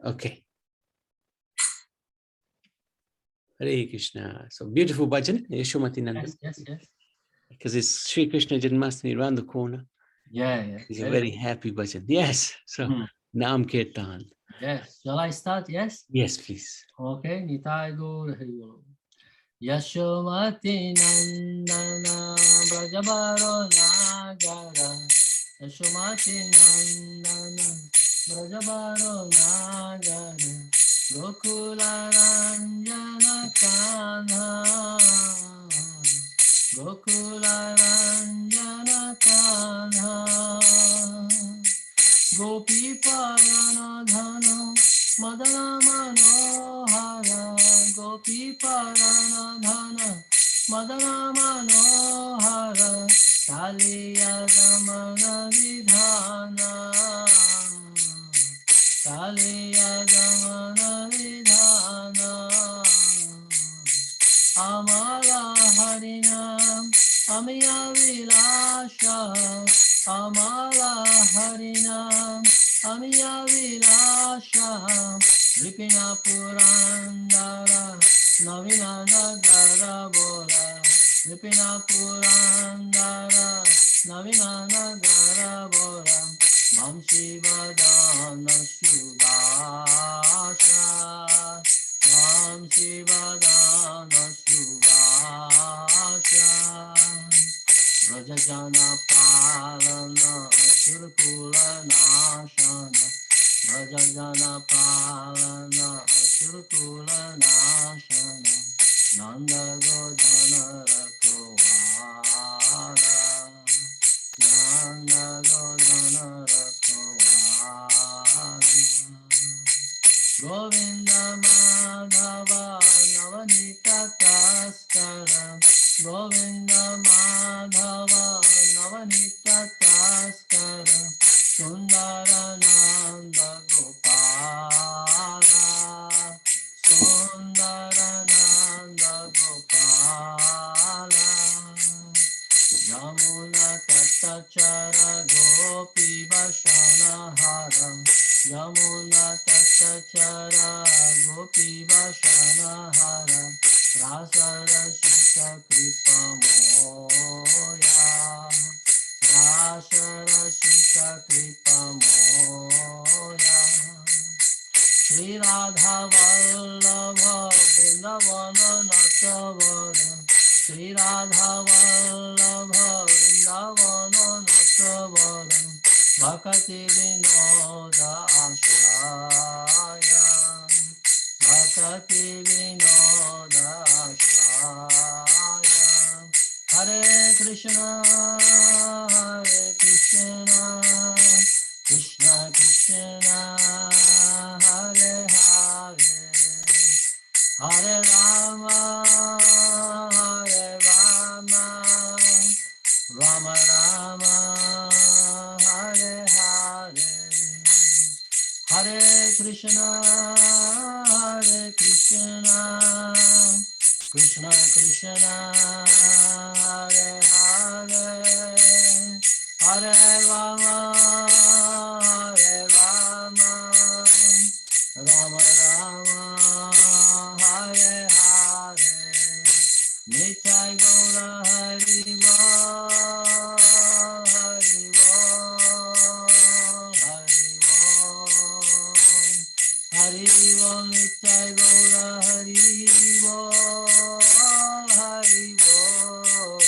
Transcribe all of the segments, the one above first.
Okay. Hare Krishna. So beautiful bhajan, Yashomati Nandan. Yes. Because it's Sri Krishna Janmashtami around the corner. Yeah. It's a very happy bhajan. Yes. So Nam Kirtan. Yes. Shall I start? Yes? Yes, please. Okay. Nitai Gaur Hari Bol. Yashomati Nandana Brajabaro Nagara. Yashomati Nandana Brajabaro Nagara. Gokula Ranjana Kanha. Gokula Ranjana Kanha. Gopi Parana Dhana Madana Manohara. Gopi Parana Dhana Madana Manohara. Kaliya Gamana Vidhana. Kaliya Gamana Vidhana. Amala Harinam Amiya Vilasha. Amala Harinam Amiya Vilasha. Vipina Purandara Navina Nagara Bola. Vipina Purandara Navina Nagara Bola. Mam Shivadana Shubhasha. Mam Shivadana Shubhasha. Brajajana Palana Surkula Nashana. Brajajana Palana Surkula Nashana. Nanda Godhana Rakhwala. Nanda Godhana Rakhwala. Govinda Madhava Navanika Taskara. Govinda Madhava Navanika Taskara. Sundara Nanda Gopala. Sundara Nanda Gopala. Yamuna Tattachara Gopi Vashana Haram. Yamuna Tattachara Gopi Vashana Haram. Rasa Rasika Kripa Moya. Rasa Rasika Kripa Moya. Shri Radha Vallabha Vrindavana Natavara. Shri Radha Vallabha Vrindavana Natavara. Bhakati Vinoda Ashraya. Bhakati Vinoda Ashraya. Hare Krishna, Krishna Krishna, Hare Hare, Hare Rama, Rama Rama, Hare Hare, Hare Krishna, Krishna Krishna, Hare Hare, Hare Rama, Rama Rama, Hare Hare. Nitai Gaura Hari Bol, Hari Bol, Hari Bol, Hari Bol. Nitai Gaura Hari Bol, Hari Bol,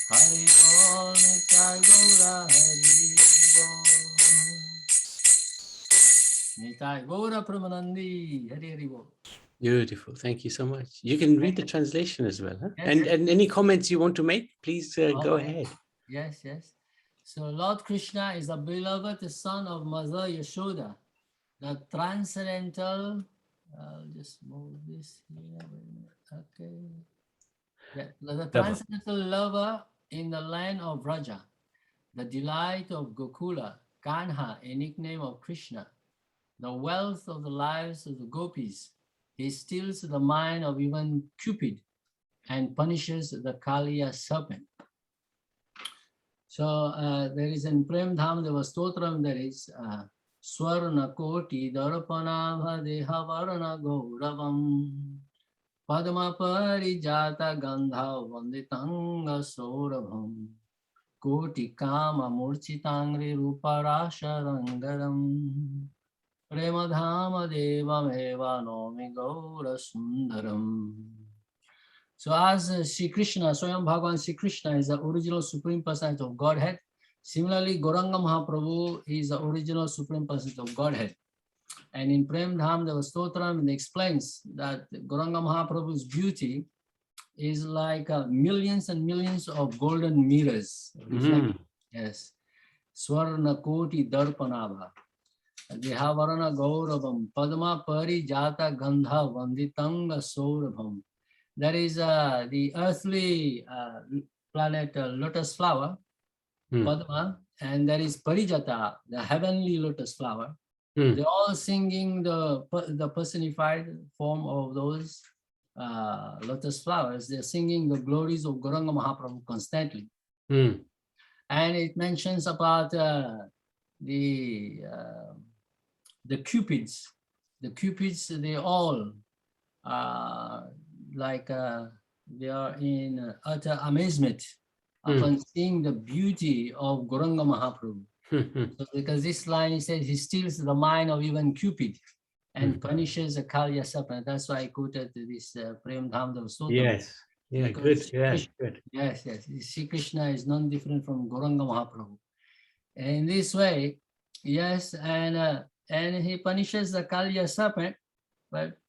Hari Bol. Nitai Gaura Hari Bol. Nitai Gaura Pramanandi, Hari Hari Bol. Beautiful. Thank you so much. You can read the translation as well. Huh? Yes, And yes. any comments you want to make, please go ahead. Yes. So Lord Krishna is the beloved son of Mother Yashoda, the transcendental. I'll just move this here. Okay. Yeah, the transcendental lover in the land of Vraja, the delight of Gokula, Kanha, a nickname of Krishna, the wealth of the lives of the gopis. He steals the mind of even Cupid and punishes the Kaliya serpent. So there is in Prem Dham, there was Stotram, there is Swarna Koti Darpanabha Deha Varana Gauravam Padma Parijata Gandha Vanditanga Saurabham Koti Kama Murchitangri Ruparasharangaram Premadhama Devameva Nomi Gaura Sundaram. So as Sri Krishna, Swayam Bhagavan Sri Krishna is the original Supreme Personality of Godhead. Similarly, Gauranga Mahaprabhu is the original Supreme Personality of Godhead. And in Prem Dham, the Stotram, it explains that Gauranga Mahaprabhu's beauty is like millions and millions of golden mirrors. Yes. Swarna Koti Darpanabha. Dehavarana Gauravam Padma Parijata Gandha Vanditanga Saurabham. That is the earthly planet lotus flower, Padma, and there is Parijata, the heavenly lotus flower. They're all singing the personified form of those lotus flowers. They're singing the glories of Gauranga Mahaprabhu constantly. And it mentions about the Cupids. The Cupids, they all they are in utter amazement upon seeing the beauty of Gauranga Mahaprabhu. So because this line, he says, he steals the mind of even Cupid and punishes the Kalya serpent. That's why I quoted this Prem Dham Dev Stotra. Yes. Yeah, good. Yeah, good. Yes. Sri Krishna is none different from Gauranga Mahaprabhu. And in this way, yes, and he punishes the Kalya serpent, but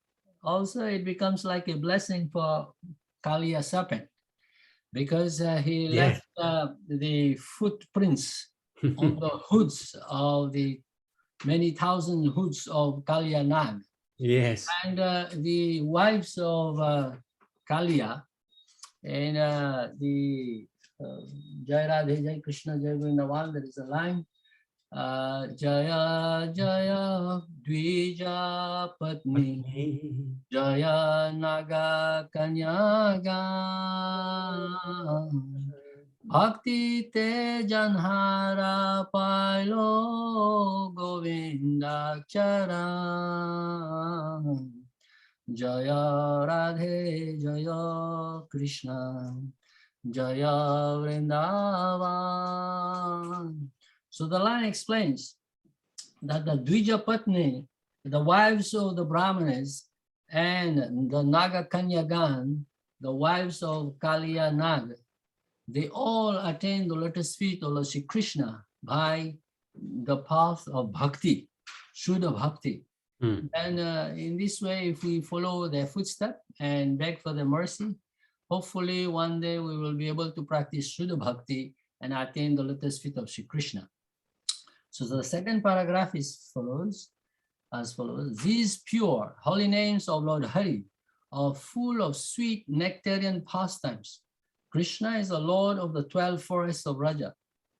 also it becomes like a blessing for Kalya serpent, because he left the footprints on the hoods of the many thousand hoods of Kalya Nag. Yes. And the wives of Kalya, and the Jai Radhe, Jai Krishna, Jai Vrindavan, there is a line, Jaya Jaya Dvija Patni Jaya Naga Kanyaga Bhakti Te Janhara Pailo Govinda Charan Jaya Radhe Jaya Krishna Jaya Vrindavan. So the line explains that the Dvija Patni, the wives of the Brahmanas, and the Naga Kanyagan, the wives of Kaliya Nag, they all attain the lotus feet of Lord Shri Krishna by the path of bhakti, Shuddha Bhakti. And in this way, if we follow their footsteps and beg for their mercy, hopefully one day we will be able to practice Shuddha Bhakti and attain the lotus feet of Shri Krishna. So the second paragraph is as follows. These pure, holy names of Lord Hari are full of sweet nectarian pastimes. Krishna is the Lord of the 12 forests of Raja.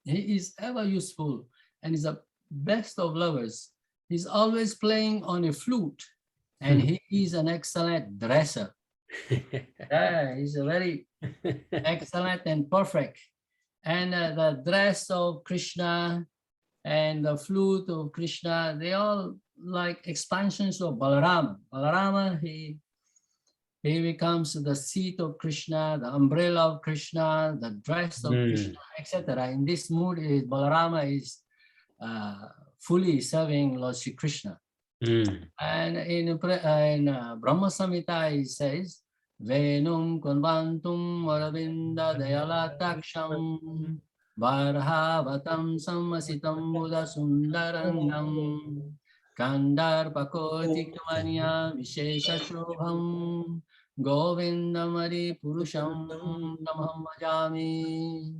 He is ever useful and is the best of lovers. He's always playing on a flute, and he is an excellent dresser. He's a very excellent and perfect. And the dress of Krishna and the flute of Krishna, they all like expansions of Balarama. Balarama, he becomes the seat of Krishna, the umbrella of Krishna, the dress of Krishna, etc. In this mood, Balarama is fully serving Lord Shri Krishna. And in Brahma Samhita, he says, Venum konvantum aravinda dayalataksham Varhavatam samasitam buddha sundarangam Kandar pakoti kamanya vishesha shobham Govindamari purusham namaham bhajami.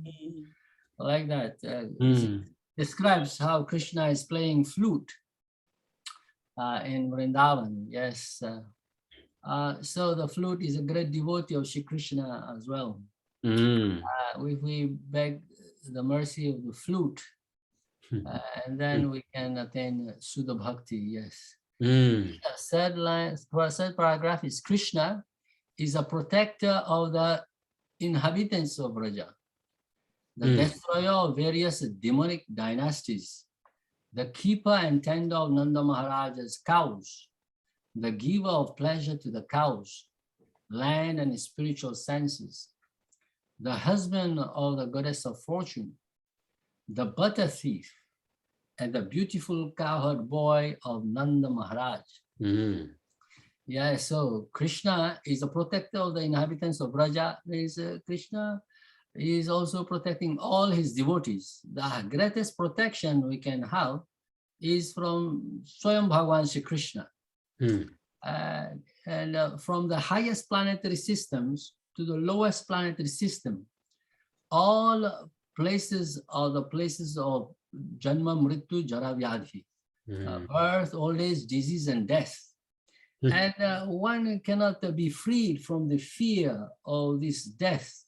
Like that. Describes how Krishna is playing flute in Vrindavan. Yes. So the flute is a great devotee of Shri Krishna as well. If we beg the mercy of the flute, and then we can attain Shuddha Bhakti. Yes. The third paragraph is Krishna is a protector of the inhabitants of Raja, the destroyer of various demonic dynasties, the keeper and tender of Nanda Maharaj's cows, the giver of pleasure to the cows, land and spiritual senses, the husband of the goddess of fortune, the butter thief, and the beautiful cowherd boy of Nanda Maharaj. Mm. Yeah, so Krishna is a protector of the inhabitants of Braja. Krishna is also protecting all his devotees. The greatest protection we can have is from Swayam Bhagavan Shri Krishna. Mm. And from the highest planetary systems to the lowest planetary system, all places are the places of Janma, Mrityu, Jara, Vyadhi, birth, old age, disease, and death. And one cannot be freed from the fear of this death.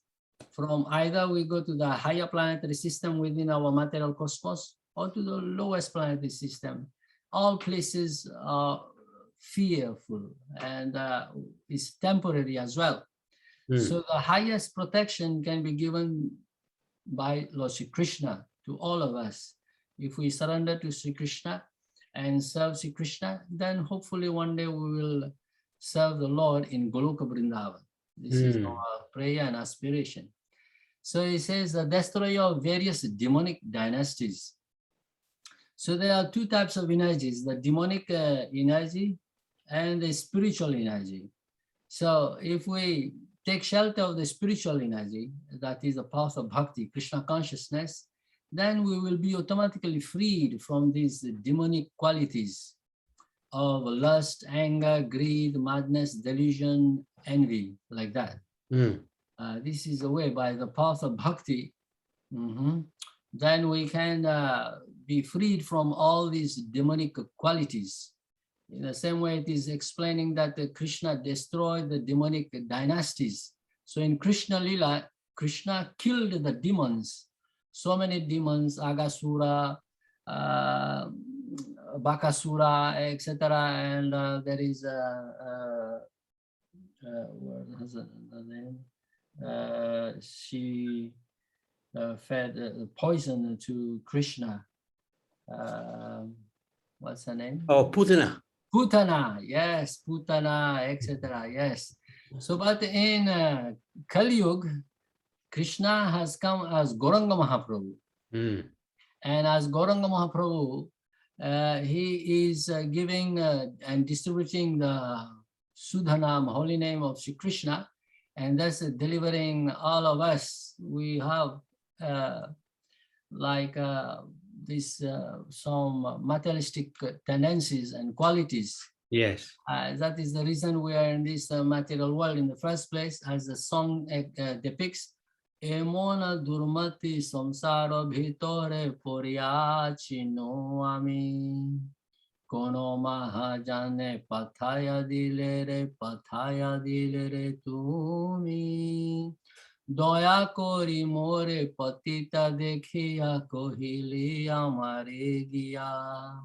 From either we go to the higher planetary system within our material cosmos or to the lowest planetary system. All places are fearful and is temporary as well. So the highest protection can be given by Lord Sri Krishna to all of us. If we surrender to Sri Krishna and serve Sri Krishna, then hopefully one day we will serve the Lord in Goloka Vrindavan. This is our prayer and aspiration. So he says the destroyer of various demonic dynasties. So there are two types of energies, the demonic energy and the spiritual energy. So if we take shelter of the spiritual energy, that is the path of bhakti, Krishna consciousness, then we will be automatically freed from these demonic qualities of lust, anger, greed, madness, delusion, envy, like that. This is the way, by the path of bhakti, then we can be freed from all these demonic qualities. In the same way, it is explaining that Krishna destroyed the demonic dynasties. So in Krishna Lila, Krishna killed the demons. So many demons, Agasura, Bakasura, etc. And there is what is the name? She fed poison to Krishna. What's her name? Oh, Putana. Putana, yes, Putana, etc. Yes. So, but in Kali Yuga, Krishna has come as Gauranga Mahaprabhu. And as Gauranga Mahaprabhu, he is giving and distributing the Sudhanam, holy name of Sri Krishna, and thus delivering all of us. We have this some materialistic tendencies and qualities. Yes. That is the reason we are in this material world in the first place, as the song depicts. Emona durmati samsara bhitore poriachino ami kono mahajane pathaya dilere tumi daya kori more patita dekhiya kohili amare giya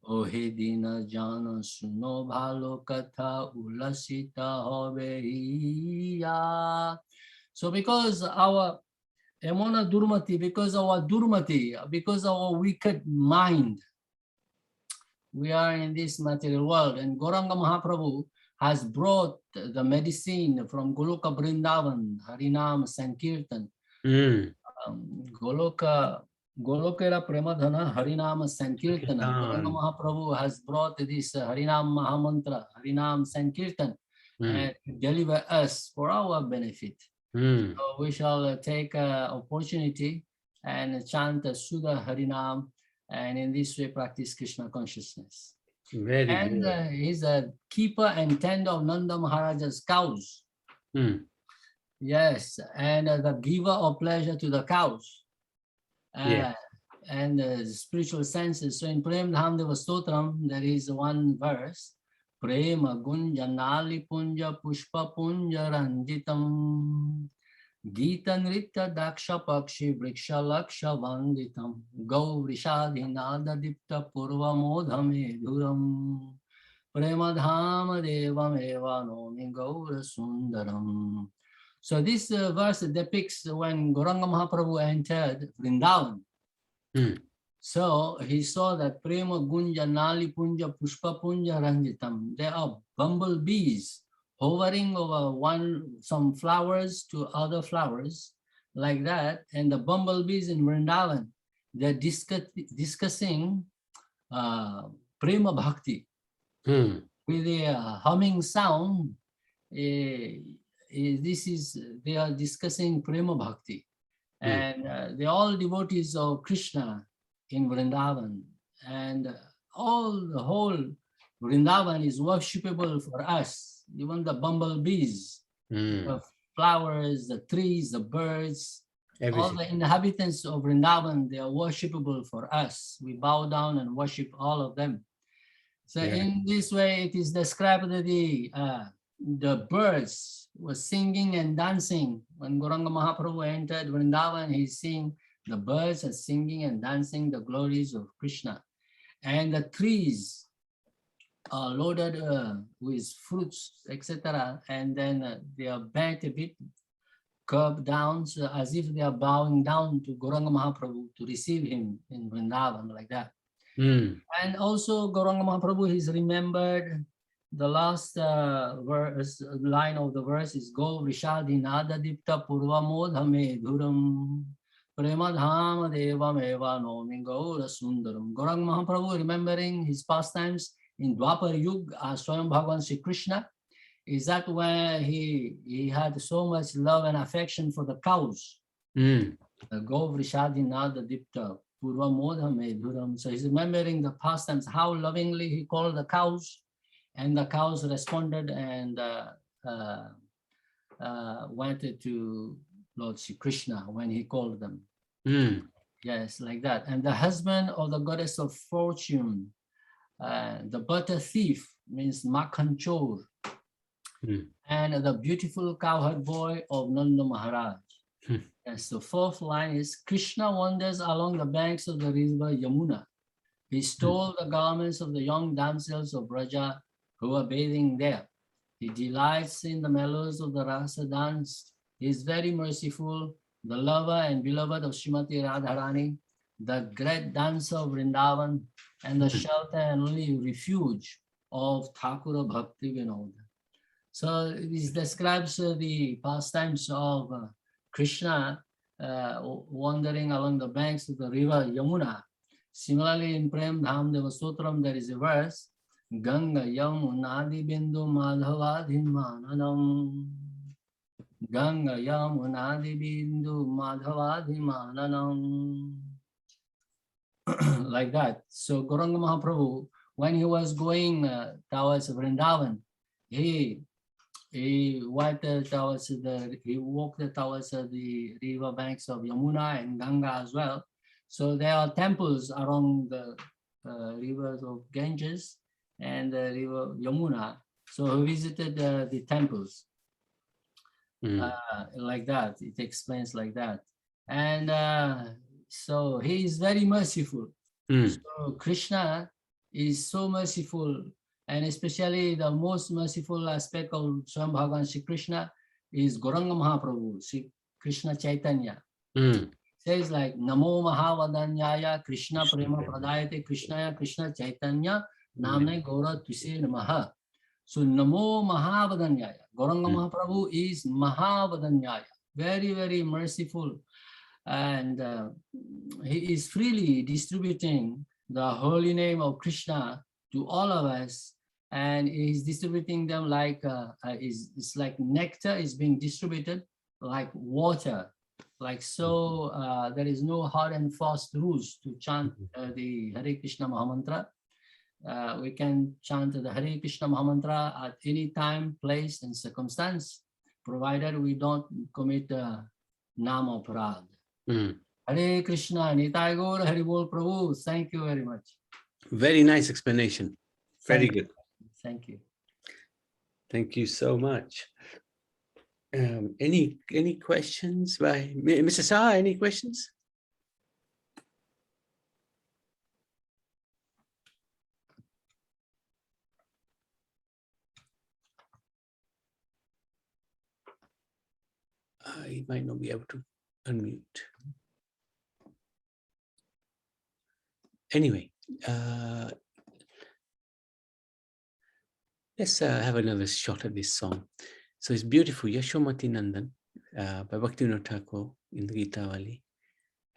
ohe dina jana suno bhalo katha ulasita hobe hiya. So because our Emona Durmati, because our Durmati, because our wicked mind, we are in this material world, and Gauranga Mahaprabhu has brought the medicine from Goloka Vrindavan, Harinam Sankirtan. Golokera Premadhana Harinam Sankirtana. Gauranga Mahaprabhu has brought this Harinam Mahamantra, Harinam Sankirtan, and deliver us for our benefit. So we shall take opportunity and chant Sudha Harinam, and in this way practice Krishna consciousness. Very good. He's a keeper and tender of Nanda Maharaja's cows. Yes, and the giver of pleasure to the cows. And spiritual senses. So in Prem Dhamdeva Stotram, there is one verse. Prema gunja nali punja pushpa punja ranjitam Gita nritya daksha pakshi vriksha laksha vanditam Gau vrishadhinada dipta purva modhame dhuram Prema dhama devam eva nomi gaura sundaram. So this verse depicts when Gauranga Mahaprabhu entered Vrindavan. So he saw that Prema Gunja Nali Punja Pushpa Punja Ranjitam. There are bumblebees hovering over some flowers to other flowers like that. And the bumblebees in Vrindavan, they're discussing Prema Bhakti with a humming sound. They are discussing Prema Bhakti. And they're all devotees of Krishna in Vrindavan. And the whole Vrindavan is worshipable for us, even the bumblebees, the flowers, the trees, the birds, everything. All the inhabitants of Vrindavan, they are worshipable for us. We bow down and worship all of them. So in this way, it is described that the birds were singing and dancing. When Gauranga Mahaprabhu entered Vrindavan, he's seeing the birds are singing and dancing the glories of Krishna. And the trees are loaded with fruits, etc. And then they are bent a bit, curved down, so as if they are bowing down to Gauranga Mahaprabhu to receive him in Vrindavan, like that. And also Gauranga Mahaprabhu is remembered. The last line of the verse is Go Vrishadhi Nada Dipta Purva Modhame Dhuram Premadhama Devam Eva Nomi Gaura Sundaram. Gauranga Mahaprabhu remembering his pastimes in Dwapar Yug as Swayam Bhagavan Sri Krishna. Is that where he had so much love and affection for the cows? Go Vrishadhi Nada Dipta Purva Modhame Dhuram. So he's remembering the pastimes, how lovingly he called the cows. And the cows responded and went to Lord Shri Krishna when he called them. Yes, like that. And the husband of the goddess of fortune, the butter thief means Makhanchor, and the beautiful cowherd boy of Nanda Maharaj. Yes, the fourth line is Krishna wanders along the banks of the river Yamuna. He stole the garments of the young damsels of Braja who are bathing there. He delights in the mellows of the rasa dance. He is very merciful, the lover and beloved of Srimati Radharani, the great dancer of Vrindavan, and the shelter and only refuge of Thakura Bhakti Vinod. So this describes the pastimes of Krishna wandering along the banks of the river Yamuna. Similarly, in Prem Dham Deva Sutram, there is a verse, Ganga Yamunadi Bindu Madhavadhin Mananam. Ganga Yamunadi Bindu Madhavadhin Mananam. Like that. So Gauranga Mahaprabhu, when he was going towards Vrindavan, he walked towards the river banks of Yamuna and Ganga as well. So there are temples around the rivers of Ganges and the river Yamuna. So he visited the temples like that. It explains like that. And so he is very merciful. So Krishna is so merciful, and especially the most merciful aspect of Swayam Bhagavan Shri Krishna is Gauranga Mahaprabhu, Shri Krishna Chaitanya. Says like Namo Mahavadanyaya Krishna Prema Pradayate Krishnaya Krishna Chaitanya Namne Gaura Tuse Namaha. So Namo Mahavadanyaya. Gauranga Mahaprabhu is Mahavadanyaya, very, very merciful. And he is freely distributing the holy name of Krishna to all of us. And he's distributing them like, it's like nectar is being distributed like water. Like so, there is no hard and fast rules to chant the Hare Krishna Mahamantra. We can chant the Hare Krishna Mahamantra at any time, place, and circumstance, provided we don't commit Nama Parad. Hare Krishna, Nitai Gaur, Hari Bol Prabhu. Thank you very much. Very nice explanation. Very good. Thank you. Thank you so much. Any questions by Mr. Saha? Any questions? I might not be able to unmute. Anyway, let's have another shot at this song. So it's beautiful, Yashomati Nandan by Bhaktivinoda Thakur in the Gitavali.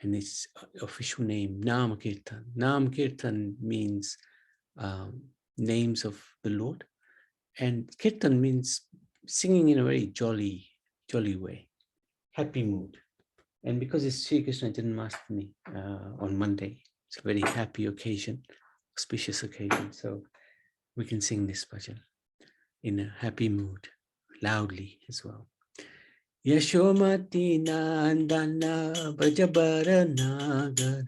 And its official name, Nam Kirtan. Nam Kirtan means names of the Lord. And Kirtan means singing in a very jolly way, happy mood. And because it's Sri Krishna Janmashtami on Monday, it's a very happy occasion, auspicious occasion. So we can sing this bhajan in a happy mood, loudly as well. Yashomati Nandana Brajabara Nagar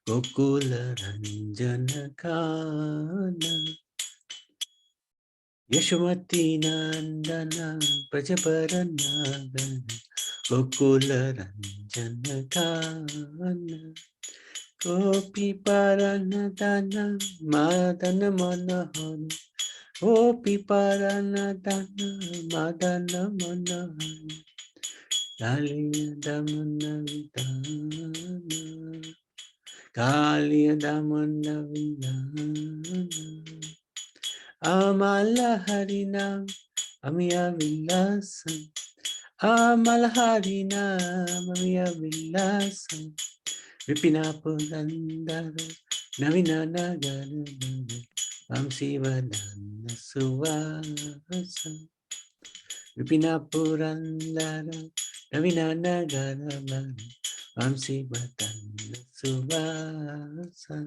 Gokula Ranjana Kana Yashomati Nandana Brajabara Nagar Gokula Ranjana Kana Gopi Paranadana Madana Manohana Gopi Paranadana Madana Manohana Kaliya Damana Vidana Kaliya Damana Vidana Amala Harina Amiya Vilasam Amala Harina Amiya Vilasam Vipina Purandara Navina Nagara Vamsi Vadana Suvasa Vipina Purandara Navina Nagara Vamsi Vadana Suvasa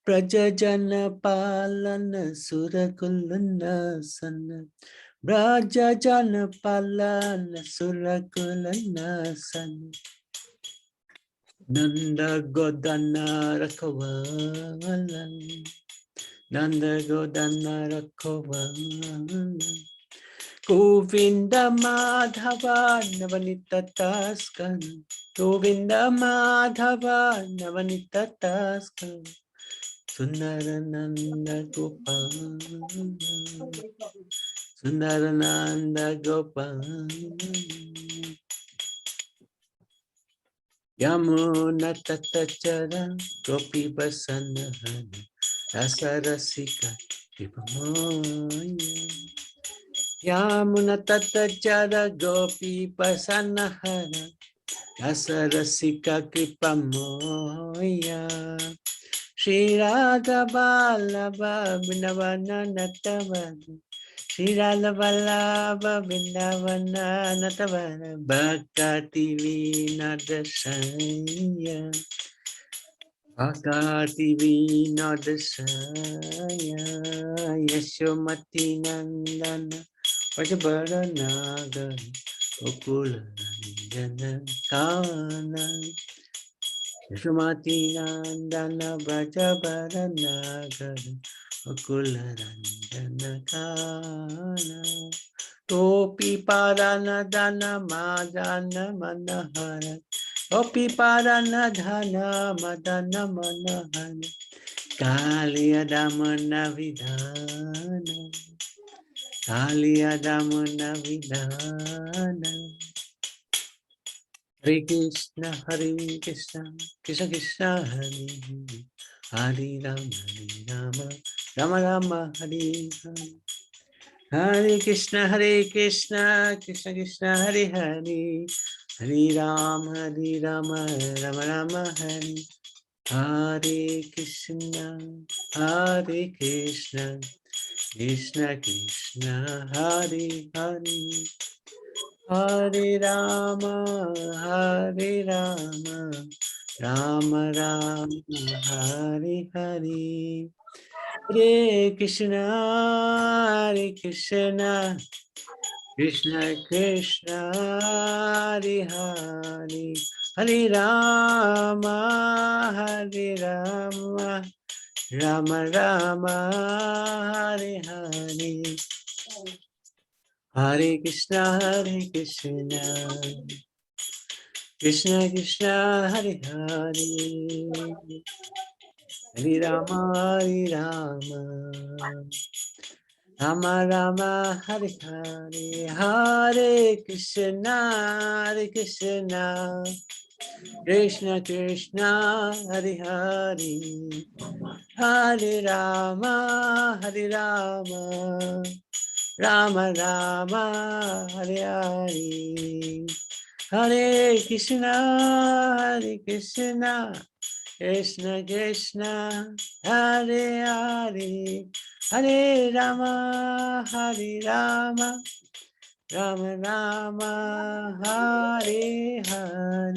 Prajajana Palana Surakulana Sana Prajajana Palana Surakulana Sana Nanda Godana Rakavalan Nanda Godana Rakavalan Govinda Madhava Navanita Taskan Govinda Madhava Navanita Taskan Sundarananda Gopal Sundarananda Gopal Yamuna Tatachara Gopi Basanahana Rasarasika Vipamoya Yamuna Tatachara Gopi Basanahana Rasarasika Kripamoya Shri Radha Vallabha Vrindavana Natavana Shri Radha Vallabha Vrindavana Natavana Bhakti Vinodasaya Bhakti Vinodasaya Yashomati Nandana Vajabara Nagar Gokula Ranjana Kana Yashomati Nandana Brajabara Nagar Gokula Ranjana Kana Gopi Parana Dana Madana Manahara Gopi Parana Dhana Madana Manahara Kaliya Damana Vidhana Kaliya Damana Vidhana Hare Krishna, Krishna Krishna, Hare Hare, Hare Rama, Rama Rama, Hare Hare. Hare Krishna, Krishna Krishna, Hare Hare, Hare Rama, Rama Rama, Hare Hare Krishna, Krishna Krishna, Hare Hare. Hare Rama, Rama Rama, Hare Hare. Hare Krishna, Krishna Krishna, Hare Hare. Hare Rama, Rama Rama, Hare Hare. Hare Krishna, Krishna Krishna, Hare Hare, Hare Rama, Rama Rama, Hare Hare, Hare Krishna, Krishna Krishna Hare Hare, Hare Rama Hare Rama, Rama Rama Hare Hare, Hare Krishna Hare Krishna, Krishna Krishna Hare Hare, Hare Rama Hare Rama, Rama Rama Hare Hare.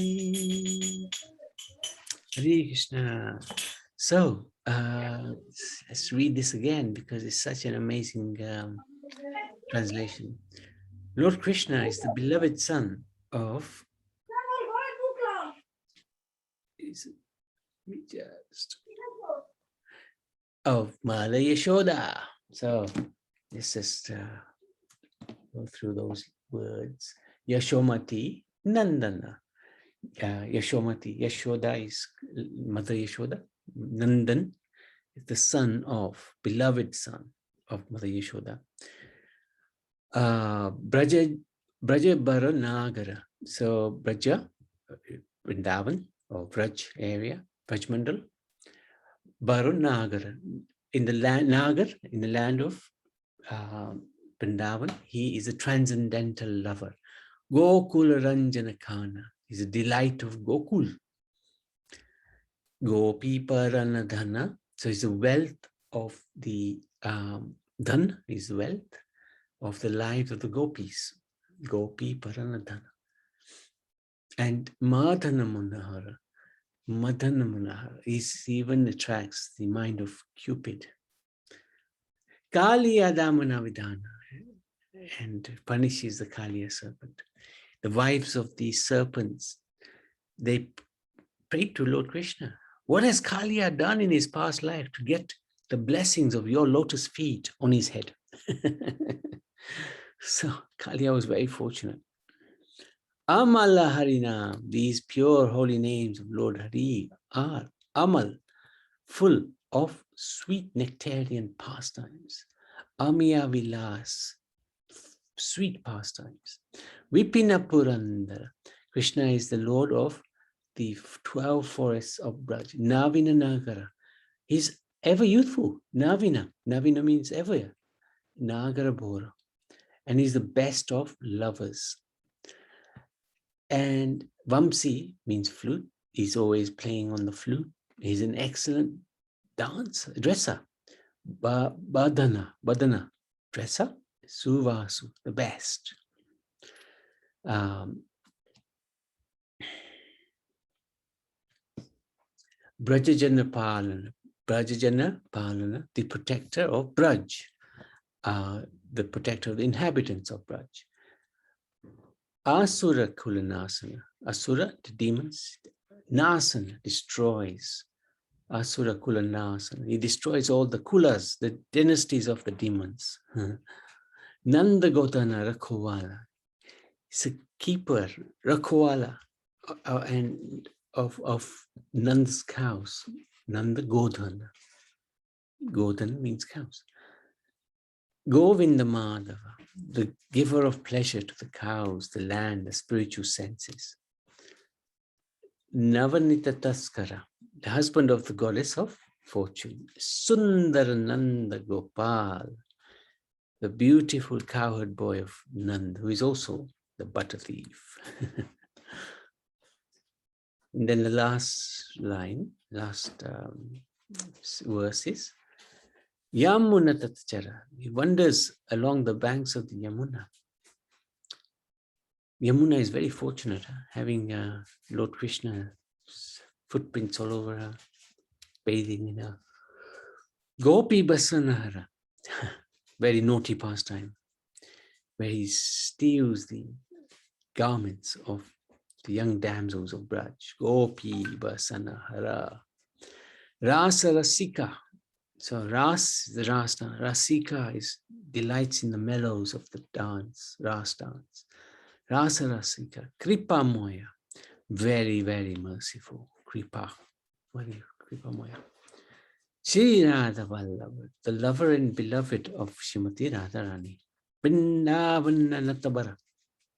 Hare Krishna. So let's read this again because it's such an amazing translation. Lord Krishna is the beloved son of Mother Yashoda. So let's just go through those words. Yashomati, Nandana. Yashomati, Yashoda is Mother Yashoda. Nandan is the son of, beloved son of Mother Yashoda. Braja Bara Nagara. So Braja, Vrindavan or Braj area, Braj Mandal. Bara Nagara. In the land, Nagar, in the land of Vrindavan, he is a transcendental lover. Gokul Ranjana Kana. He's a delight of Gokul. Gopi Paranadhana. So it's the wealth of the dhan is the wealth of the lives of the gopis. Gopi Paranadhana. And Madhana Munahara. Madhana Munahara. He even attracts the mind of Cupid. Kali Adamana Vidhana. And punishes the Kaliya serpent. The wives of these serpents, they prayed to Lord Krishna. What has Kaliya done in his past life to get the blessings of your lotus feet on his head? So Kaliya was very fortunate. Amala Harinam, these pure holy names of Lord Hari are Amal, full of sweet nectarian pastimes. Amiya Vilas, sweet pastimes. Vipina Purandara, Krishna is the Lord of the 12 forests of Braj. Navina Nagara, he's ever youthful. Navina means ever. Nagara Bhora, and he's the best of lovers. And Vamsi means flute. He's always playing on the flute. He's an excellent dresser. Badana, dresser. Suvasu, the best. Brajajana Palana, the protector of Braj, the protector of the inhabitants of Braj. Asura Kulanasana, Asura, the demons. Nasana, destroys. Asura Kulanasana, he destroys all the Kulas, the dynasties of the demons. Nanda Gotana Rakhwala, he's a keeper, Rakhwala, and of Nanda's cows. Nanda Godhana. Godhana means cows. Govinda Madhava, the giver of pleasure to the cows, the land, the spiritual senses. Navanita Taskara, the husband of the goddess of fortune. Sundarananda Gopal, the beautiful cowherd boy of Nand, who is also the butter thief. And then the last line, verses. Yamuna Tatchara, he wanders along the banks of the Yamuna. Yamuna is very fortunate, having Lord Krishna's footprints all over her, bathing in her. Gopi Basanahara, very naughty pastime, where he steals the garments of the young damsels of Braj. Gopi Basanahara. Rasa Rasika. So Ras is the Ras dance. Rasika is delights in the mellows of the dance, Ras dance. Rasa Rasika. Kripa Moya. Very, very merciful. Kripa. Kripa Moya. Shri Radha Vallabha, the lover and beloved of Srimati Radharani. Vrindavan Natabara,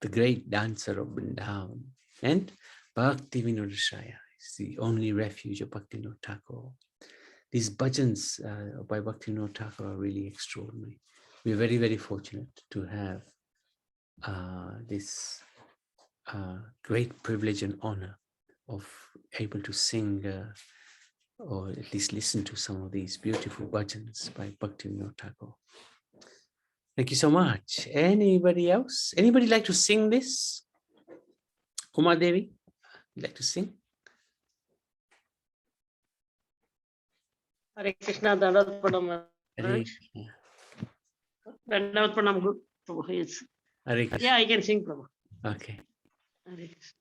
the great dancer of Vrindavan. And Bhakti Vinodashaya is the only refuge of Bhaktivinoda Thakur. These bhajans by Bhaktivinoda Thakur are really extraordinary. We're very, very fortunate to have this great privilege and honor of able to sing or at least listen to some of these beautiful bhajans by Bhaktivinoda Thakur. Thank you so much. Anybody else? Anybody like to sing this? Uma Devi, you like to sing? Hare Krishna, Dandavat Pranam. Hare Krishna. Dandavat Pranam, good. Prabhu, yes. Hare Krishna. Yeah, I can sing, Prabhu. Okay. Hare Krishna.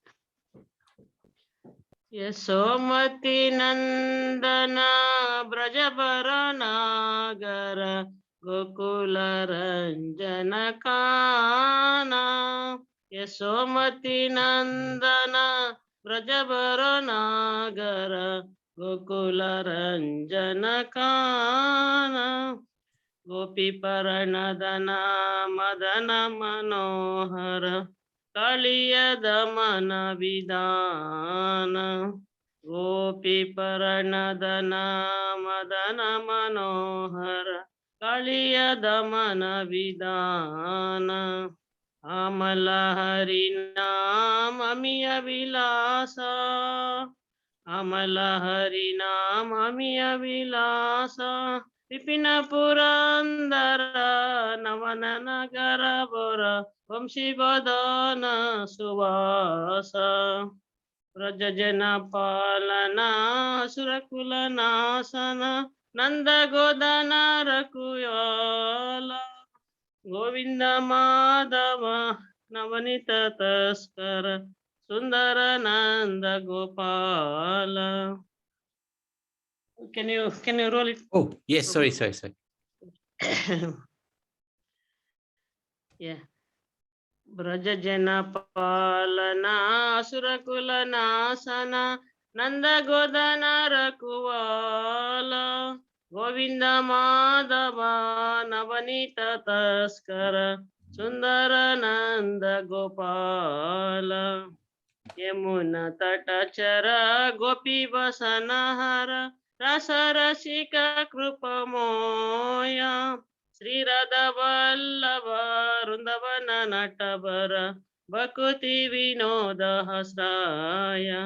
Yashomati Nandana Brajabaranagara Gokula Ranjana Kana Yashomati Nandana Brajabaranagara Gokula Ranjana Kana Gopi Paranadana Madana Manohara Kaliya Damana Vidana Gopi Paranadana Madana Manohara Kaliya Damana Vidana Amala Harinam Amiya Vilasa Amala Harinam Amiya Vilasa Vipina Purandara Navana Nagara Bora Vamshi Vadana Suvasa Rajajana Palana Surakula Nasana Nanda Godana Rakuyala Govinda Madhava Navanita Taskara Sundara Nanda Gopala. Can you roll it? Oh, yes, sorry. Yeah. Brajajana Palana Surakula Nasana Nanda Godana Rakuvala Govinda Madhava Navanita Taskara Sundara Nanda Gopala Yamuna Tatachara Gopi Vasanahara Rasa Rasika Krupamoya Sri Radha Vallabha Vrindavana Natabara Bhakuti Vinoda Hasraya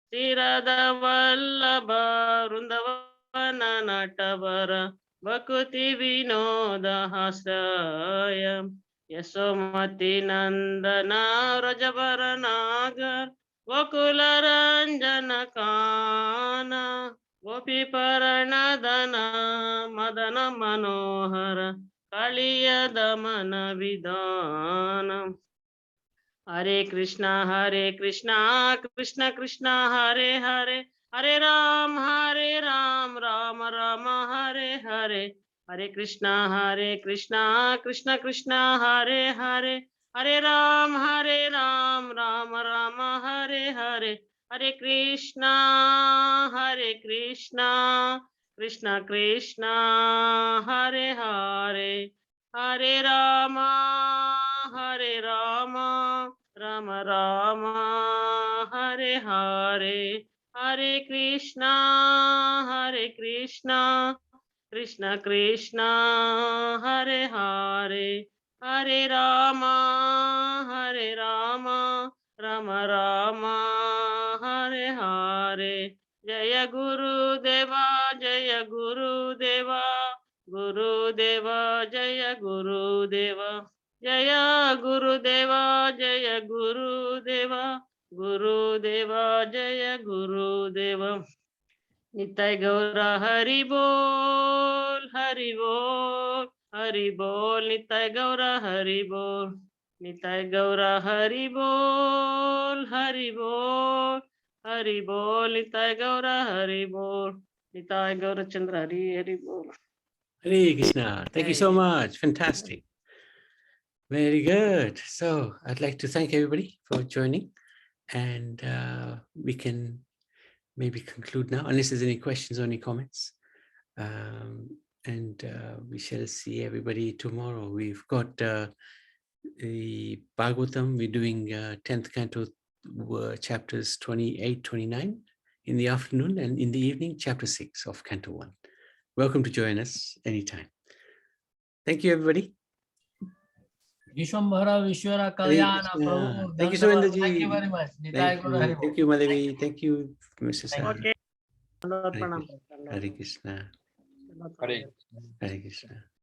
Sri Radha Vallabha Vrindavana Natabara Bhakuti Vinoda Hasraya Yashomati Nandana Rajabaranagar Gokula Ranjana Kana Gopi Paranadana Madana Manohara Kaliya Damana Vidana Hare Krishna Krishna Krishna Hare Hare Hare Ram Ram Hare Hare Hare Krishna Krishna Krishna Hare Hare Hare Ram Ram Hare Hare Hare Krishna Krishna Krishna Hare Hare Hare Rama Rama Hare Hare Hare Krishna Krishna Krishna Hare Hare Hare Rama Rama Hare Hare Jaya Guru Deva Guru Deva Jaya Guru Deva Jaya Guru Deva Jaya Guru Deva Guru Deva Jaya Guru Deva Nitai Gaura Hari Bol Hari Bol Hari Bol Nitai Gaura Hari Bol Nitai Gaura Hari Bol Hari Bol Hari Bol Nitai Gaura Hari Bol Nitai Gaura Chandra Hari Bol. Hare Krishna. Thank you so much. Fantastic. Very good. So I'd like to thank everybody for joining, and we can maybe conclude now, unless there's any questions or any comments. And we shall see everybody tomorrow. We've got the Bhagavatam. We're doing 10th canto chapters 28, 29 in the afternoon, and in the evening, chapter 6 of Canto 1. Welcome to join us anytime. Thank you, everybody. Vishwambhara Vishwara Hare Kalyana Krishna. Prabhu. Thank you, Dandavad. Surendraji. Thank you very much. Nitai Guru Hari Bol. Thank you, Madhavi. Thank you, Mrs. Okay. Hare Krishna. Hare Krishna. Hare Hare Krishna.